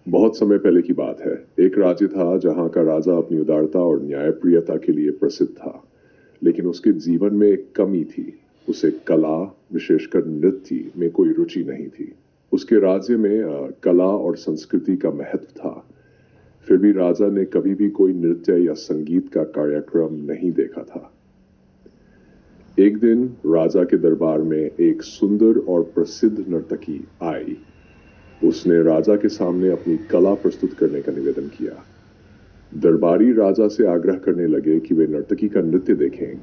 बहुत समय पहले की बात है। एक राज्य था जहां का राजा अपनी उदारता और न्यायप्रियता के लिए प्रसिद्ध था, लेकिन उसके जीवन में एक कमी थी। उसे कला, विशेषकर नृत्य में कोई रुचि नहीं थी। उसके राज्य में कला और संस्कृति का महत्व था, फिर भी राजा ने कभी भी कोई नृत्य या संगीत का कार्यक्रम नहीं देखा था। एक दिन राजा के दरबार में एक सुंदर और प्रसिद्ध नर्तकी आई। उसने राजा के सामने अपनी कला प्रस्तुत करने का निवेदन किया। दरबारी राजा से आग्रह करने लगे कि वे नर्तकी का नृत्य देखें,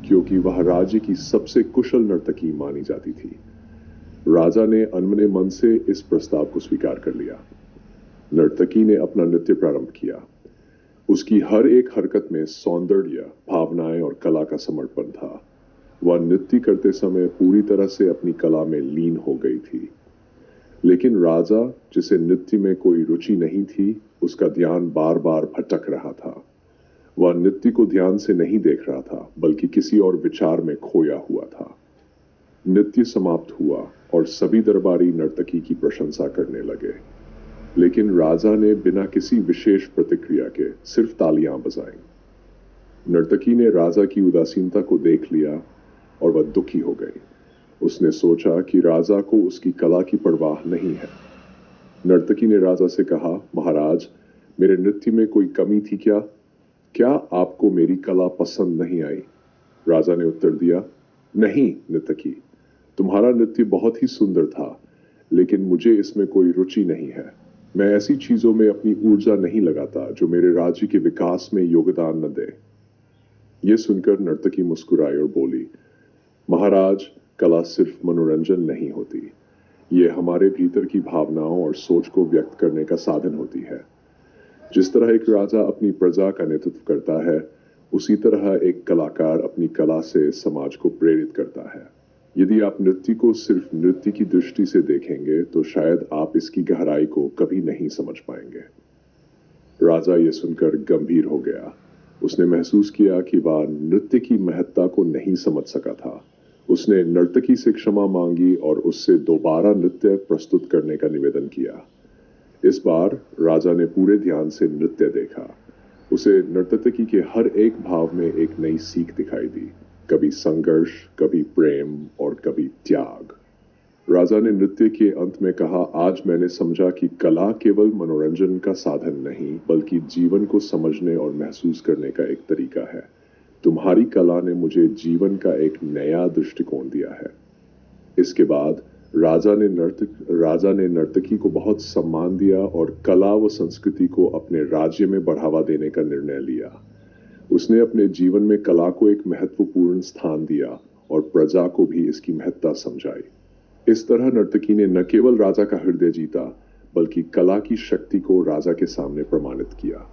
क्योंकि वह राज्य की सबसे कुशल नर्तकी मानी जाती थी। राजा ने अनमने मन से इस प्रस्ताव को स्वीकार कर लिया। नर्तकी ने अपना नृत्य प्रारंभ किया। उसकी हर एक हरकत में सौंदर्य, भावनाएं और कला का समर्पण था। वह नृत्य करते समय पूरी तरह से अपनी कला में लीन हो गई थी। लेकिन राजा, जिसे नृत्य में कोई रुचि नहीं थी, उसका ध्यान बार बार भटक रहा था। वह नृत्य को ध्यान से नहीं देख रहा था, बल्कि किसी और विचार में खोया हुआ था। नृत्य समाप्त हुआ और सभी दरबारी नर्तकी की प्रशंसा करने लगे, लेकिन राजा ने बिना किसी विशेष प्रतिक्रिया के सिर्फ तालियां बजाईं। नर्तकी ने राजा की उदासीनता को देख लिया और वह दुखी हो गई। उसने सोचा कि राजा को उसकी कला की परवाह नहीं है। नर्तकी ने राजा से कहा, महाराज, मेरे नृत्य में कोई कमी थी क्या? क्या आपको मेरी कला पसंद नहीं आई? राजा ने उत्तर दिया, नहीं नर्तकी, तुम्हारा नृत्य बहुत ही सुंदर था, लेकिन मुझे इसमें कोई रुचि नहीं है। मैं ऐसी चीजों में अपनी ऊर्जा नहीं लगाता जो मेरे राज्य के विकास में योगदान न दे। यह सुनकर नर्तकी मुस्कुराई और बोली, महाराज, कला सिर्फ मनोरंजन नहीं होती, ये हमारे भीतर की भावनाओं और सोच को व्यक्त करने का साधन होती है। जिस तरह एक राजा अपनी प्रजा का नेतृत्व करता है, उसी तरह एक कलाकार अपनी कला से समाज को प्रेरित करता है। यदि आप नृत्य को सिर्फ नृत्य की दृष्टि से देखेंगे तो शायद आप इसकी गहराई को कभी नहीं समझ पाएंगे। राजा ये सुनकर गंभीर हो गया। उसने महसूस किया कि वह नृत्य की महत्ता को नहीं समझ सका था। उसने नर्तकी से क्षमा मांगी और उससे दोबारा नृत्य प्रस्तुत करने का निवेदन किया। इस बार राजा ने पूरे ध्यान से नृत्य देखा। उसे नर्तकी के हर एक भाव में एक नई सीख दिखाई दी, कभी संघर्ष, कभी प्रेम और कभी त्याग। राजा ने नृत्य के अंत में कहा, आज मैंने समझा कि कला केवल मनोरंजन का साधन नहीं, बल्कि जीवन को समझने और महसूस करने का एक तरीका है। तुम्हारी कला ने मुझे जीवन का एक नया दृष्टिकोण दिया है। इसके बाद राजा ने नर्तकी को बहुत सम्मान दिया और कला व संस्कृति को अपने राज्य में बढ़ावा देने का निर्णय लिया। उसने अपने जीवन में कला को एक महत्वपूर्ण स्थान दिया और प्रजा को भी इसकी महत्ता समझाई। इस तरह नर्तकी ने न केवल राजा का हृदय जीता, बल्कि कला की शक्ति को राजा के सामने प्रमाणित किया।